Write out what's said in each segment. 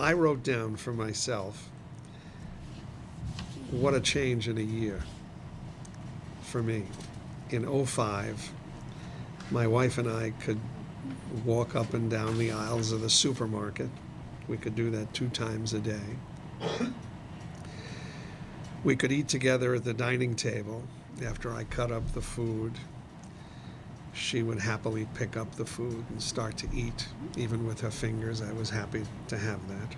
I wrote down for myself what a change in a year for me. In '05, my wife and I could walk up and down the aisles of the supermarket. We could do that 2 times a day. We could eat together at the dining table. After I cut up the food, she would happily pick up the food and start to eat, even with her fingers. I was happy to have that.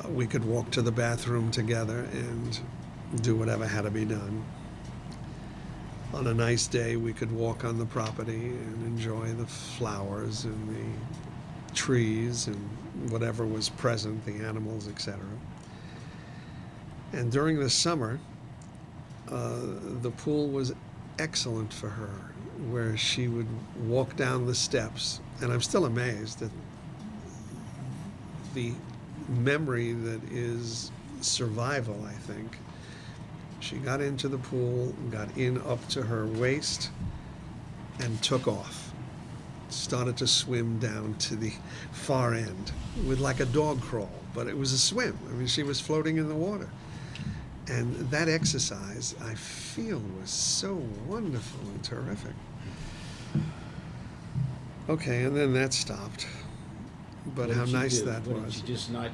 We could walk to the bathroom together and do whatever had to be done. On a nice day, we could walk on the property and enjoy the flowers and the trees and whatever was present, the animals, etc. And during the summer, the pool was excellent for her, where she would walk down the steps, and I'm still amazed at the memory that is survival, I think. She got into the pool, got in up to her waist, and took off. Started to swim down to the far end with like a dog crawl, but it was a swim. I mean, she was floating in the water. And that exercise, I feel, was so wonderful and terrific. Okay, and then that stopped. But how nice that was. Did she just not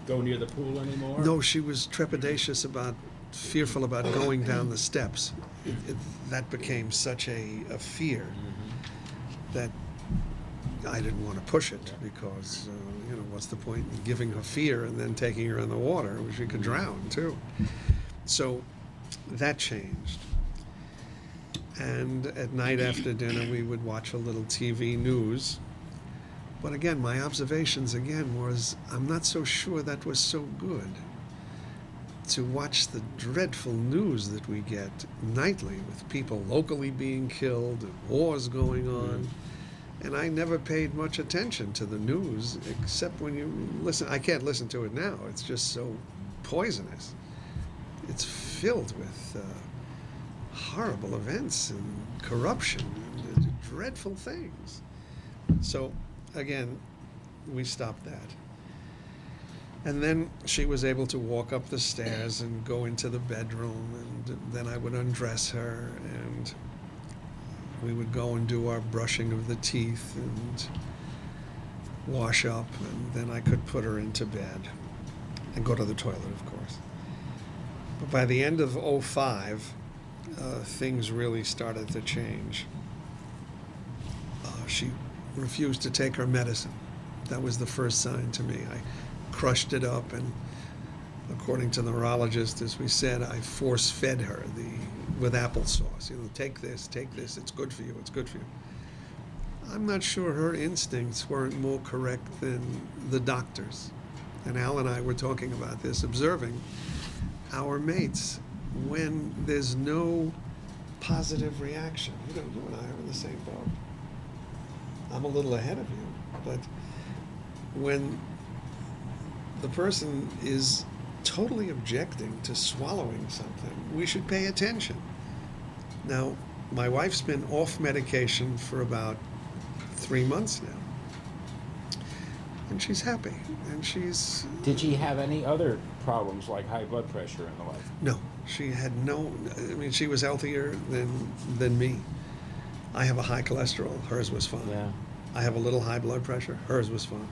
go near the pool anymore? No, she was trepidatious fearful about going down the steps. That became such a fear that I didn't want to push it because, what's the point in giving her fear and then taking her in the water? She could drown, too. So that changed. And at night after dinner, we would watch a little TV news. But again, my observations was I'm not so sure that was so good to watch the dreadful news that we get nightly with people locally being killed and wars going on. And I never paid much attention to the news except when you listen. I can't listen to it now. It's just so poisonous. It's filled with horrible events and corruption and dreadful things. So, again, we stopped that. And then she was able to walk up the stairs and go into the bedroom, and then I would undress her, and we would go and do our brushing of the teeth and wash up, and then I could put her into bed and go to the toilet, of course. But by the end of '05, things really started to change. She refused to take her medicine. That was the first sign to me. I crushed it up, and according to the neurologist, as we said, I force-fed her with applesauce. Take this, it's good for you, it's good for you. I'm not sure her instincts weren't more correct than the doctors. And Al and I were talking about this, observing our mates when there's no positive reaction. You and I are in the same boat. I'm a little ahead of you, but when the person is totally objecting to swallowing something, we should pay attention. Now, my wife's been off medication for about 3 months now, and she's happy, and she's... Did she have any other problems like high blood pressure in the life? No, she had no... she was healthier than me. I have a high cholesterol, hers was fine. Yeah. I have a little high blood pressure, hers was fine.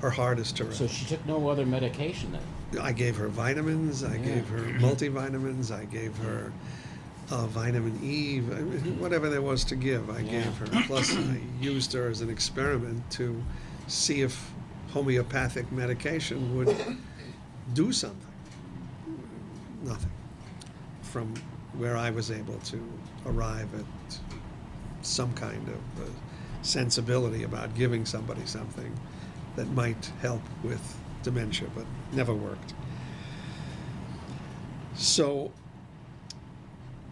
Her heart is terrific. So she took no other medication then? I gave her vitamins, I gave her multivitamins, I gave her vitamin E, whatever there was to give, I gave her. Plus, I used her as an experiment to see if homeopathic medication would do something. Nothing. From where I was able to arrive at some kind of sensibility about giving somebody something that might help with dementia, but never worked. So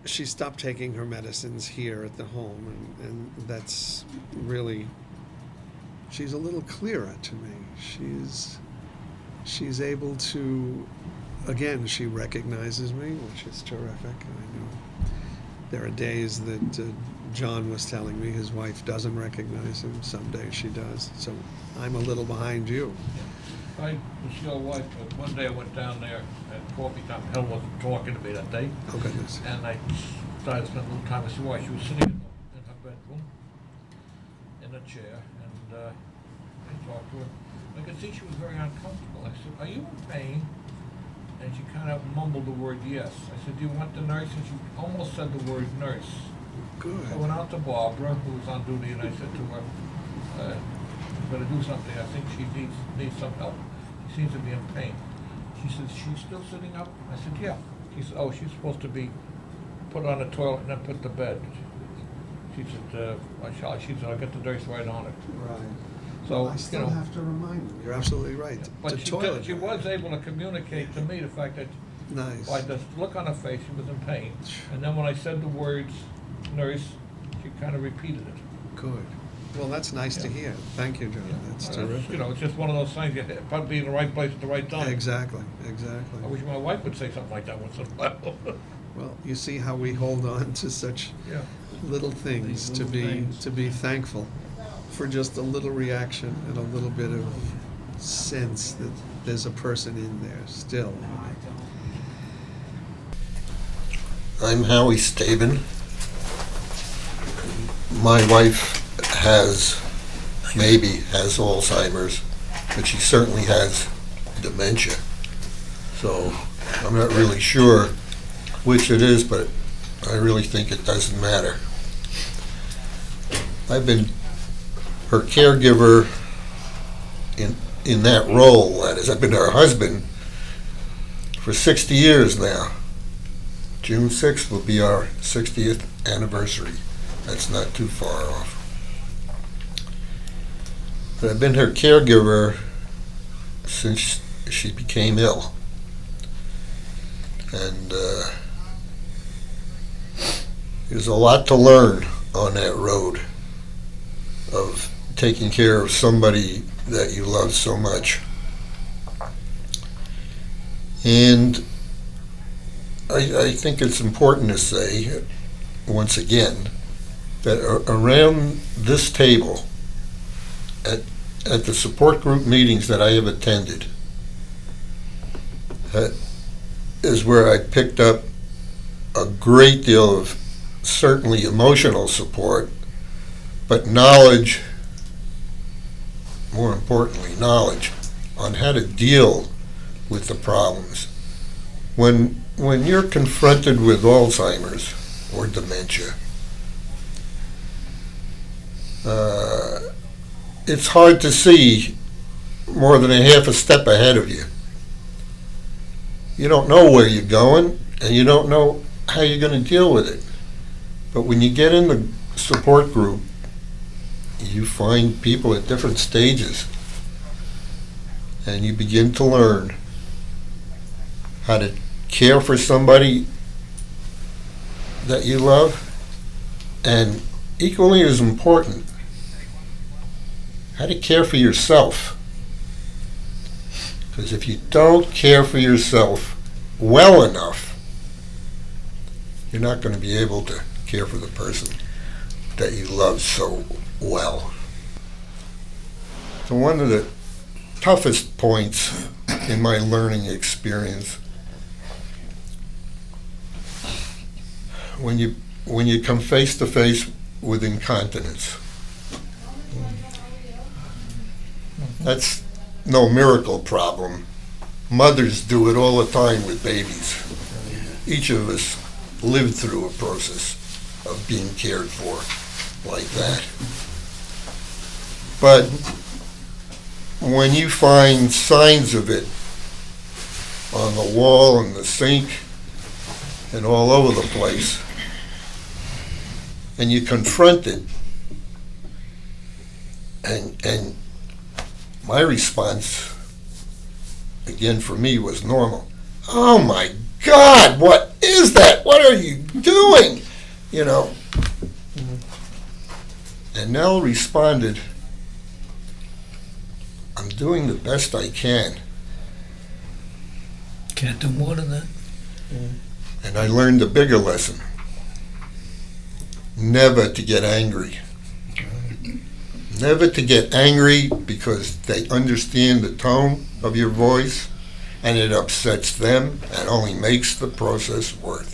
she stopped taking her medicines here at the home, and that's really, she's a little clearer to me. She's able to, again, she recognizes me, which is terrific. I know there are days that John was telling me his wife doesn't recognize him. Some days she does. So I'm a little behind you. I was your wife, but one day I went down there at coffee time. Helen wasn't talking to me that day. Oh, goodness. And I started to spend a little time with your wife. She was sitting in her bedroom, in a chair, and I talked to her. I could see she was very uncomfortable. I said, "Are you in pain?" And she kind of mumbled the word yes. I said, "Do you want the nurse?" And she almost said the word nurse. Good. I went out to Barbara, who was on duty, and I said to her, "I'm going to do something. I think she needs some help. She seems to be in pain." She said, "She's still sitting up?" I said, "Yeah." She said, "Oh, she's supposed to be put on the toilet and then put to bed." She said, she said, "I'll get the nurse right on it." Right. So, I still you know, have to remind you. You're absolutely right. but To she toilet. was able to communicate to me the fact that Nice. by the look on her face, she was in pain. And then when I said the words nurse, she kind of repeated it. Good. Well, that's nice to Yeah. hear. Thank you, John. That's terrific. You know, it's just one of those things, you have to be in the right place at the right time. Exactly, I exactly. wish my wife would say something like that once in a while. Well, you see how we hold on to such Yeah. little things These to little be things. to be thankful for just a little reaction and a little bit of sense that there's a person in there still. I'm Howie Staben. My wife maybe has Alzheimer's, but she certainly has dementia. So I'm not really sure which it is, but I really think it doesn't matter. I've been her caregiver in that role, that is. I've been her husband for 60 years now. June 6th will be our 60th anniversary. That's not too far off. But I've been her caregiver since she became ill. And there's a lot to learn on that road of taking care of somebody that you love so much. And I think it's important to say, once again, that around this table, at the support group meetings that I have attended, that is where I picked up a great deal of certainly emotional support, but knowledge, more importantly, knowledge on how to deal with the problems. When you're confronted with Alzheimer's or dementia, it's hard to see more than a half a step ahead of you. You don't know where you're going, and you don't know how you're going to deal with it. But when you get in the support group, you find people at different stages, and you begin to learn how to care for somebody that you love, and equally as important, how to care for yourself. Because if you don't care for yourself well enough, you're not going to be able to care for the person that you love so well. So one of the toughest points in my learning experience, when you come face to face with incontinence. That's no miracle problem. Mothers do it all the time with babies. Each of us lived through a process of being cared for like that. But when you find signs of it on the wall and the sink and all over the place, and you confront it, and my response, again for me, was normal. Oh my God, what is that? What are you doing? You know. And Nell responded, I'm doing the best I can. Can't do more than that. And I learned a bigger lesson. Never to get angry. Never to get angry because they understand the tone of your voice and it upsets them and only makes the process worse.